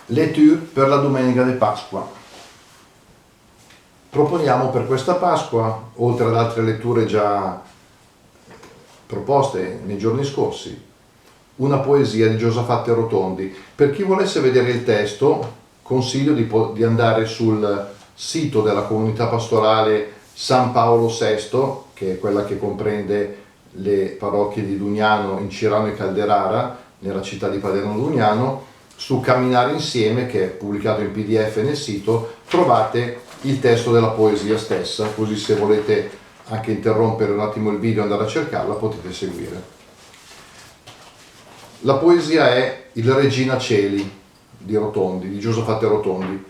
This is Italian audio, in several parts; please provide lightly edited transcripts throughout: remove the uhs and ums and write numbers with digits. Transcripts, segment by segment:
Letture per la domenica di Pasqua. Proponiamo per questa Pasqua, oltre ad altre letture già proposte nei giorni scorsi, una poesia di Giosafatti Rotondi. Per chi volesse vedere il testo, consiglio di andare sul sito della comunità pastorale San Paolo VI, che è quella che comprende le parrocchie di Dugnano, Incirano e Calderara, nella città di Paderno Dugnano. Su Camminare Insieme, che è pubblicato in PDF nel sito, trovate il testo della poesia stessa, così se volete anche interrompere un attimo il video e andare a cercarla potete seguire. La poesia è Il Regina Celi di Rotondi, di Giosafatti Rotondi.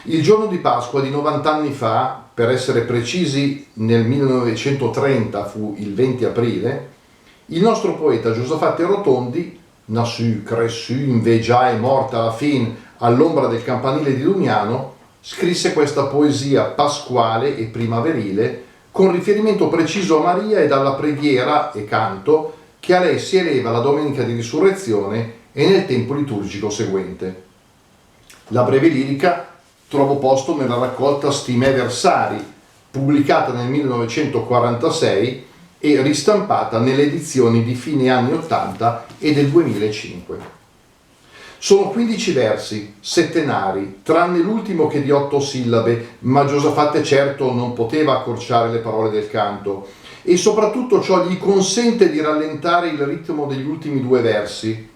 Il giorno di Pasqua di 90 anni fa, per essere precisi nel 1930, fu il 20 aprile, il nostro poeta Giosafatti Rotondi, nasciuto, cresciuto, inveggià e morta alla fin all'ombra del campanile di Dugnano, scrisse questa poesia pasquale e primaverile con riferimento preciso a Maria e alla preghiera e canto che a lei si eleva la domenica di risurrezione e nel tempo liturgico seguente. La breve lirica trova posto nella raccolta Stime Versari, pubblicata nel 1946 e ristampata nelle edizioni di fine anni 80 e del 2005. Sono 15 versi, settenari, tranne l'ultimo che è di 8 sillabe, ma Giosafatti certo non poteva accorciare le parole del canto, e soprattutto ciò gli consente di rallentare il ritmo degli ultimi 2 versi.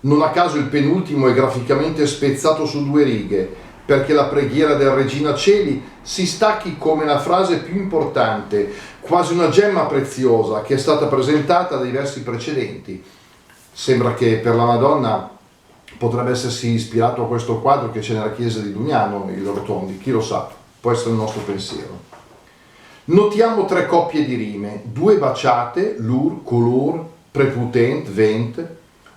Non a caso il penultimo è graficamente spezzato su 2 righe, perché la preghiera del Regina Celi si stacchi come la frase più importante, quasi una gemma preziosa che è stata presentata dai versi precedenti. Sembra che per la Madonna potrebbe essersi ispirato a questo quadro che c'è nella chiesa di Dugnano, il Rotondi, chi lo sa, può essere il nostro pensiero. Notiamo 3 coppie di rime, 2 baciate, lur, color, preputent, vent,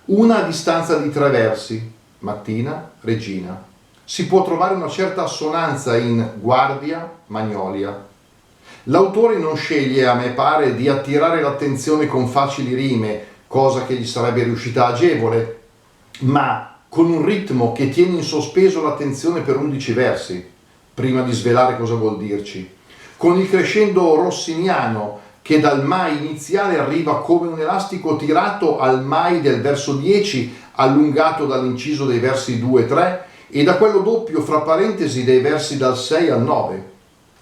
una a distanza di 3 versi, mattina, regina. Si può trovare una certa assonanza in guardia, magnolia. L'autore non sceglie, a me pare, di attirare l'attenzione con facili rime, cosa che gli sarebbe riuscita agevole, ma con un ritmo che tiene in sospeso l'attenzione per 11 versi, prima di svelare cosa vuol dirci, con il crescendo rossiniano che dal mai iniziale arriva come un elastico tirato al mai del verso 10, allungato dall'inciso dei versi 2 e 3, e da quello doppio fra parentesi dei versi dal 6 al 9,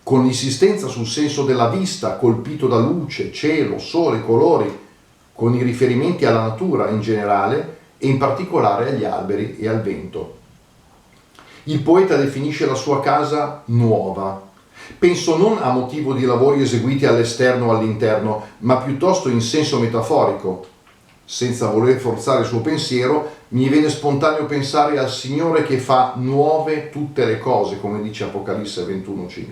con l'insistenza sul senso della vista colpito da luce, cielo, sole, colori, con i riferimenti alla natura in generale e in particolare agli alberi e al vento. Il poeta definisce la sua casa nuova, penso non a motivo di lavori eseguiti all'esterno o all'interno, ma piuttosto in senso metaforico. Senza voler forzare il suo pensiero, mi viene spontaneo pensare al Signore che fa nuove tutte le cose, come dice Apocalisse 21,5.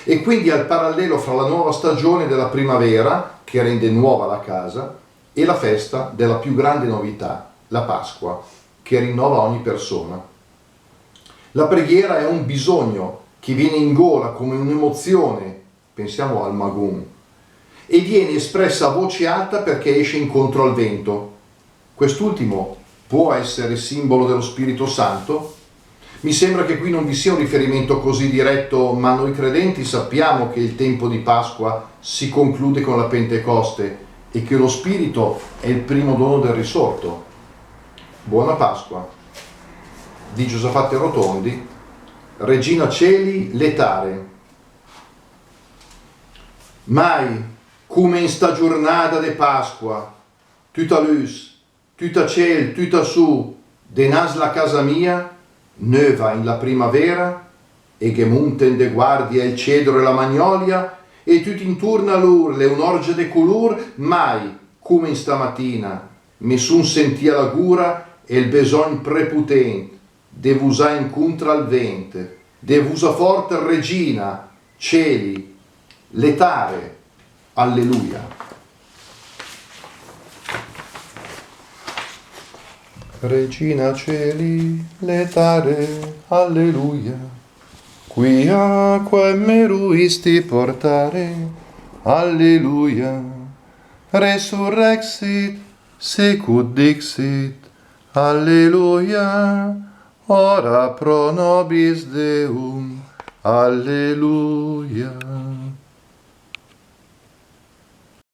E quindi al parallelo fra la nuova stagione della primavera, che rende nuova la casa, e la festa della più grande novità, la Pasqua, che rinnova ogni persona. La preghiera è un bisogno che viene in gola come un'emozione, pensiamo al Magun, e viene espressa a voce alta perché esce incontro al vento. Quest'ultimo può essere simbolo dello Spirito Santo? Mi sembra che qui non vi sia un riferimento così diretto, ma noi credenti sappiamo che il tempo di Pasqua si conclude con la Pentecoste e che lo Spirito è il primo dono del risorto. Buona Pasqua. Di Giosafatti Rotondi, Regina Celi, letare. Mai come in sta giornata de Pasqua, tutta luz, tutta ciel, tutta su, denas la casa mia, neva in la primavera, e che munten de guardie il cedro e la magnolia, e tut intorno a lur le un'orge de color, mai come in stamattina, nessun sentia la gura e il besogn preputent, devusa incontra al vent, devusa forte regina, celi, letare. Alleluia. Regina Celi, letare, alleluia. Quia quem meruisti portare, alleluia. Resurrexit, sicut dixit, alleluia. ora pro nobis Deum. Alleluia.